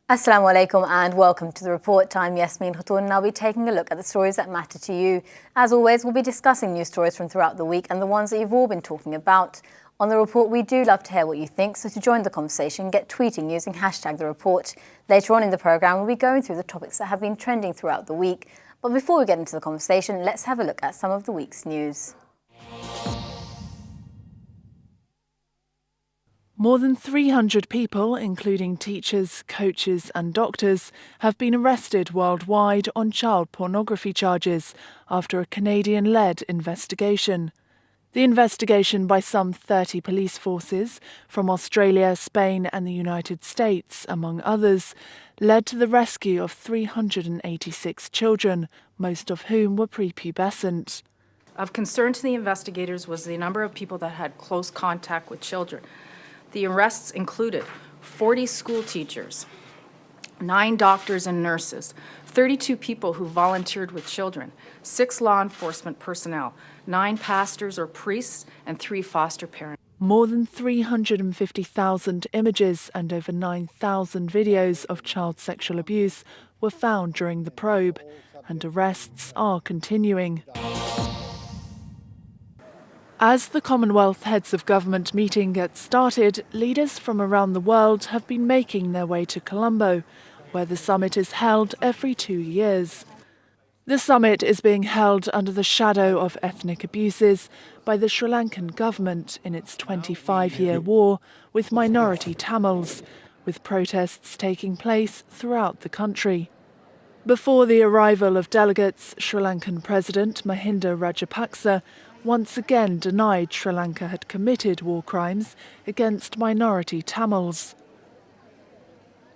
Assalamu alaikum and welcome to The Report. I'm Yasmin Khatun and I'll be taking a look at the stories that matter to you. As always, we'll be discussing news stories from throughout the week and the ones that you've all been talking about. On The Report, we do love to hear what you think, so to join the conversation, get tweeting using hashtag The Report. Later on in the programme, we'll be going through the topics that have been trending throughout the week. But before we get into the conversation, let's have a look at some of the week's news. More than 300 people, including teachers, coaches and doctors, have been arrested worldwide on child pornography charges after a Canadian-led investigation. The investigation by some 30 police forces from Australia, Spain and the United States, among others, led to the rescue of 386 children, most of whom were prepubescent. Of concern to the investigators was the number of people that had close contact with children. The arrests included 40 school teachers, 9 doctors and nurses, 32 people who volunteered with children, 6 law enforcement personnel, 9 pastors or priests, and 3 foster parents. More than 350,000 images and over 9,000 videos of child sexual abuse were found during the probe, and arrests are continuing. As the Commonwealth Heads of Government meeting gets started, leaders from around the world have been making their way to Colombo, where the summit is held every 2 years. The summit is being held under the shadow of ethnic abuses by the Sri Lankan government in its 25-year war with minority Tamils, with protests taking place throughout the country. Before the arrival of delegates, Sri Lankan President Mahinda Rajapaksa once again denied Sri Lanka had committed war crimes against minority Tamils.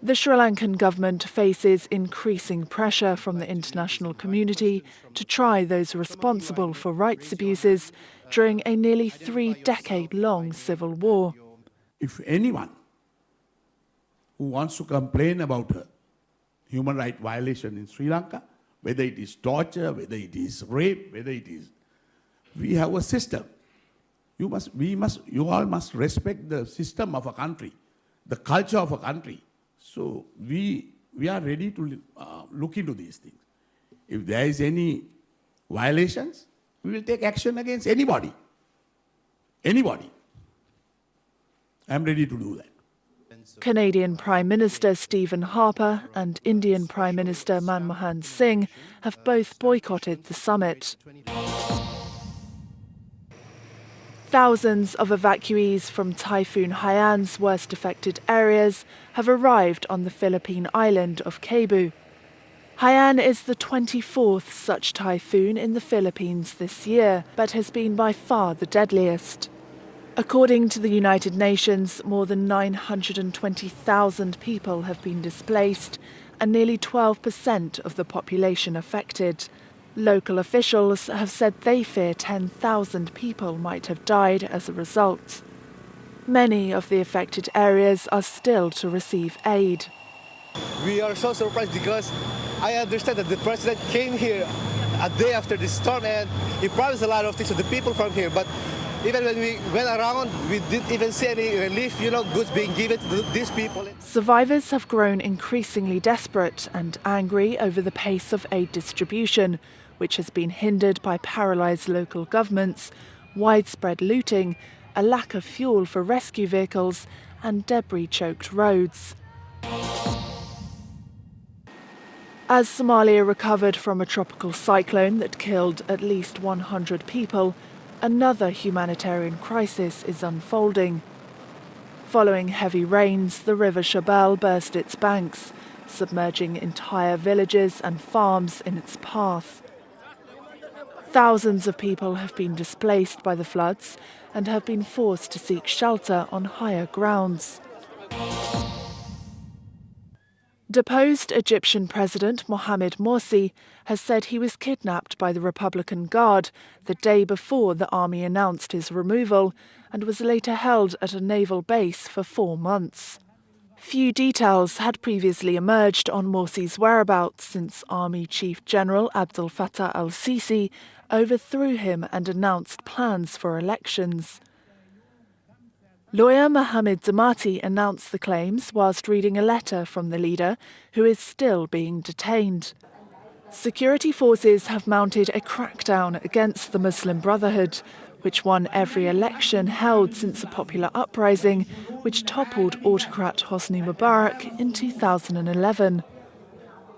The Sri Lankan government faces increasing pressure from the international community to try those responsible for rights abuses during a nearly 3-decade-long civil war. If anyone who wants to complain about a human rights violation in Sri Lanka, whether it is torture, whether it is rape, whether it is... We have a system. You all must respect the system of a country, the culture of a country. So we are ready to look into these things. If there is any violations, we will take action against anybody. Anybody. I'm ready to do that. Canadian Prime Minister Stephen Harper and Indian Prime Minister Manmohan Singh have both boycotted the summit. Thousands of evacuees from Typhoon Haiyan's worst affected areas have arrived on the Philippine island of Cebu. Haiyan is the 24th such typhoon in the Philippines this year, but has been by far the deadliest. According to the United Nations, more than 920,000 people have been displaced and nearly 12% of the population affected. Local officials have said they fear 10,000 people might have died as a result. Many of the affected areas are still to receive aid. We are so surprised because I understand that the president came here a day after the storm and he promised a lot of things to the people from here. But even when we went around, we didn't even see any relief, goods being given to these people. Survivors have grown increasingly desperate and angry over the pace of aid distribution, which has been hindered by paralysed local governments, widespread looting, a lack of fuel for rescue vehicles and debris-choked roads. As Somalia recovered from a tropical cyclone that killed at least 100 people, another humanitarian crisis is unfolding. Following heavy rains, the River Shabelle burst its banks, submerging entire villages and farms in its path. Thousands of people have been displaced by the floods and have been forced to seek shelter on higher grounds. Deposed Egyptian President Mohamed Morsi has said he was kidnapped by the Republican Guard the day before the army announced his removal and was later held at a naval base for 4 months. Few details had previously emerged on Morsi's whereabouts since Army Chief General Abdel Fattah al-Sisi overthrew him and announced plans for elections. Lawyer Mohammed Zamati announced the claims whilst reading a letter from the leader, who is still being detained. Security forces have mounted a crackdown against the Muslim Brotherhood, which won every election held since a popular uprising which toppled autocrat Hosni Mubarak in 2011.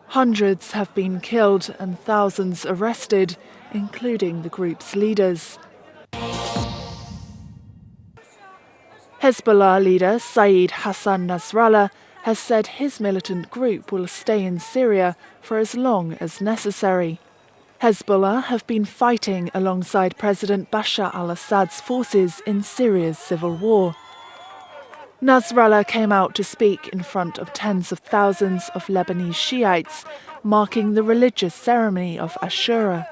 Hundreds have been killed and thousands arrested, including the group's leaders. Hezbollah leader Saeed Hassan Nasrallah has said his militant group will stay in Syria for as long as necessary. Hezbollah have been fighting alongside President Bashar al-Assad's forces in Syria's civil war. Nasrallah came out to speak in front of tens of thousands of Lebanese Shiites, marking the religious ceremony of Ashura.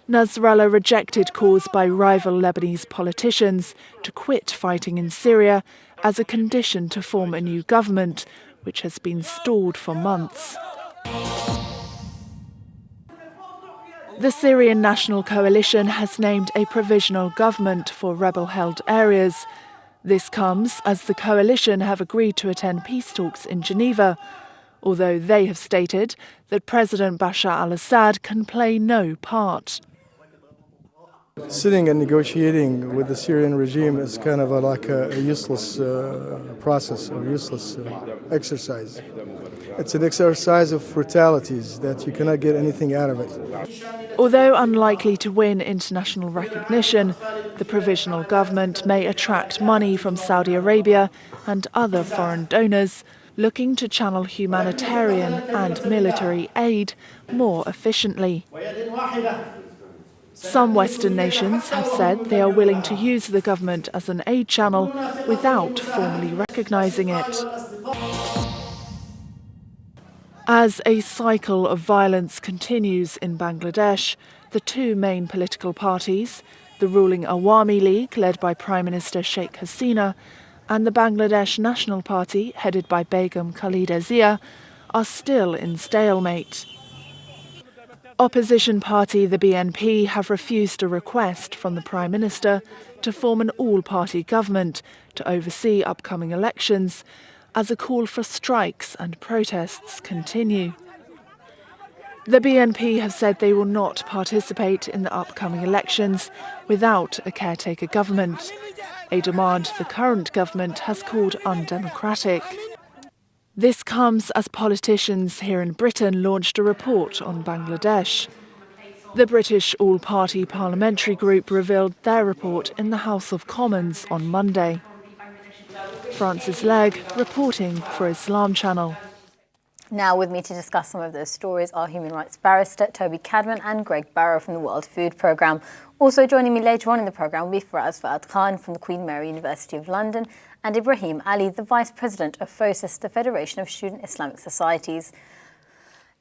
Nasrallah rejected calls by rival Lebanese politicians to quit fighting in Syria as a condition to form a new government, which has been stalled for months. The Syrian National Coalition has named a provisional government for rebel-held areas. This comes as the coalition have agreed to attend peace talks in Geneva, although they have stated that President Bashar al-Assad can play no part. Sitting and negotiating with the Syrian regime is kind of like a useless process or useless exercise. It's an exercise of brutalities that you cannot get anything out of it. Although unlikely to win international recognition, the provisional government may attract money from Saudi Arabia and other foreign donors looking to channel humanitarian and military aid more efficiently. Some Western nations have said they are willing to use the government as an aid channel without formally recognising it. As a cycle of violence continues in Bangladesh, the two main political parties, the ruling Awami League, led by Prime Minister Sheikh Hasina, and the Bangladesh National Party, headed by Begum Khalida Zia, are still in stalemate. Opposition party the BNP have refused a request from the Prime Minister to form an all-party government to oversee upcoming elections, as a call for strikes and protests continue. The BNP have said they will not participate in the upcoming elections without a caretaker government, a demand the current government has called undemocratic. This comes as politicians here in Britain launched a report on Bangladesh. The British all-party parliamentary group revealed their report in the House of Commons on Monday. Francis Legg, reporting for Islam Channel. Now with me to discuss some of those stories are human rights barrister Toby Cadman and Gregory Barrow from the World Food Programme. Also joining me later on in the programme will be Faraz from the Queen Mary University of London and Ibrahim Ali, the Vice President of FOSIS, the Federation of Student Islamic Societies.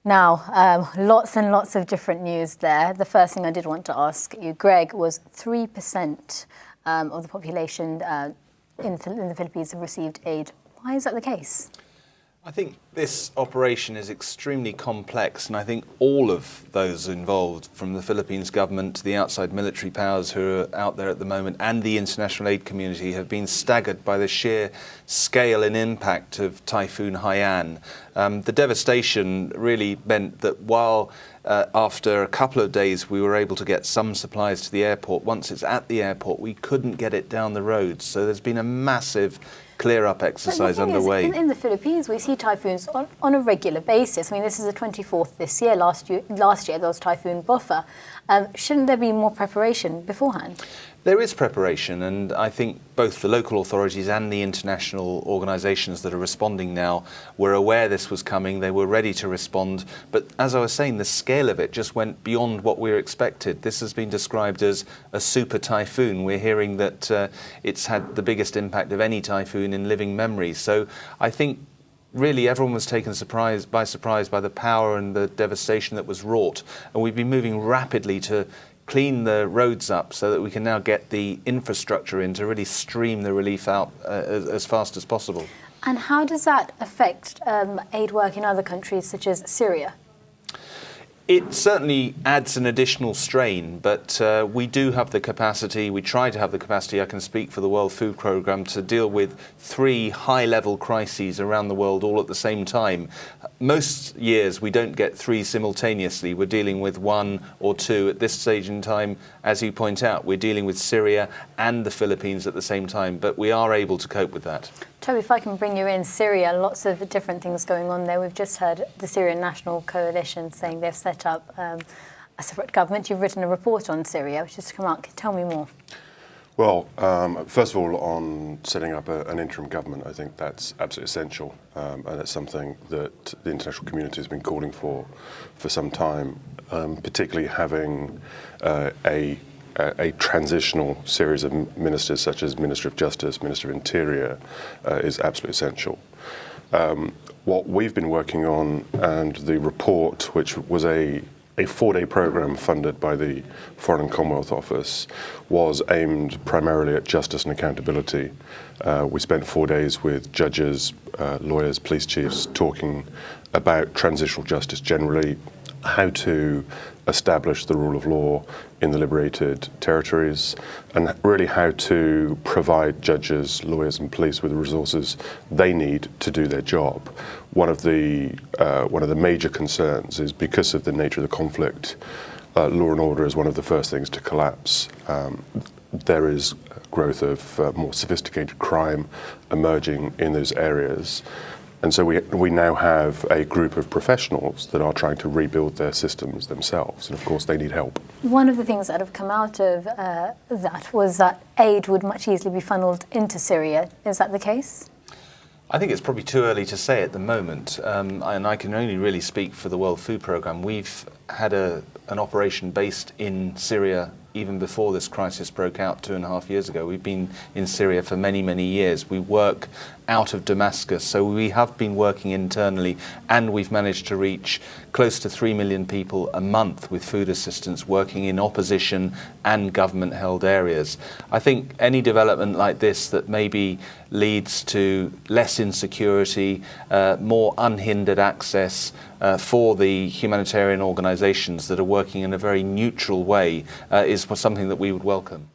Now, lots and lots of different news there. The first thing I did want to ask you, Greg, was 3% of the population in the Philippines have received aid. Why is that the case? I think this operation is extremely complex, and I think all of those involved, from the Philippines government to the outside military powers who are out there at the moment and the international aid community, have been staggered by the sheer scale and impact of Typhoon Haiyan. The devastation really meant that while after a couple of days we were able to get some supplies to the airport, once it's at the airport we couldn't get it down the roads. So there's been a massive clear-up exercise underway. In the Philippines, we see typhoons on a regular basis. I mean, this is the 24th this year. Last year there was Typhoon Buffer. Shouldn't there be more preparation beforehand? There is preparation, and I think both the local authorities and the international organisations that are responding now were aware this was coming. They were ready to respond. But as I was saying, the scale of it just went beyond what we expected. This has been described as a super typhoon. We're hearing that it's had the biggest impact of any typhoon in living memory. So I think really everyone was taken by surprise by the power and the devastation that was wrought. And we've been moving rapidly to clean the roads up so that we can now get the infrastructure in to really stream the relief out as fast as possible. And how does that affect aid work in other countries such as Syria? It certainly adds an additional strain, but we do have the capacity, we try to have the capacity, I can speak for the World Food Programme, to deal with 3 high-level crises around the world all at the same time. Most years we don't get 3 simultaneously. We're dealing with 1 or 2 at this stage in time. As you point out, we're dealing with Syria and the Philippines at the same time, but we are able to cope with that. Toby, if I can bring you in, Syria, lots of different things going on there. We've just heard the Syrian National Coalition saying they've set up a separate government. You've written a report on Syria, which has come out. Tell me more. Well, first of all, on setting up an interim government, I think that's absolutely essential, and it's something that the international community has been calling for some time, particularly having a transitional series of ministers, such as Minister of Justice, Minister of Interior, is absolutely essential. What we've been working on, and the report, which was a 4-day program funded by the Foreign and Commonwealth Office, was aimed primarily at justice and accountability. We spent 4 days with judges, lawyers, police chiefs, talking about transitional justice generally, how to establish the rule of law in the liberated territories, and really how to provide judges, lawyers and police with the resources they need to do their job. One of the major concerns is, because of the nature of the conflict, law and order is one of the first things to collapse. There is growth of more sophisticated crime emerging in those areas. And so we now have a group of professionals that are trying to rebuild their systems themselves, and of course they need help. One of the things that have come out of that was that aid would much easily be funneled into Syria. Is that the case? I think it's probably too early to say at the moment, and I can only really speak for the World Food Programme. We've had an operation based in Syria even before this crisis broke out 2.5 years ago. We've been in Syria for many, many years. We work out of Damascus, so we have been working internally, and we've managed to reach close to 3 million people a month with food assistance, working in opposition and government-held areas. I think any development like this that maybe leads to less insecurity, more unhindered access for the humanitarian organisations that are working in a very neutral way is something that we would welcome.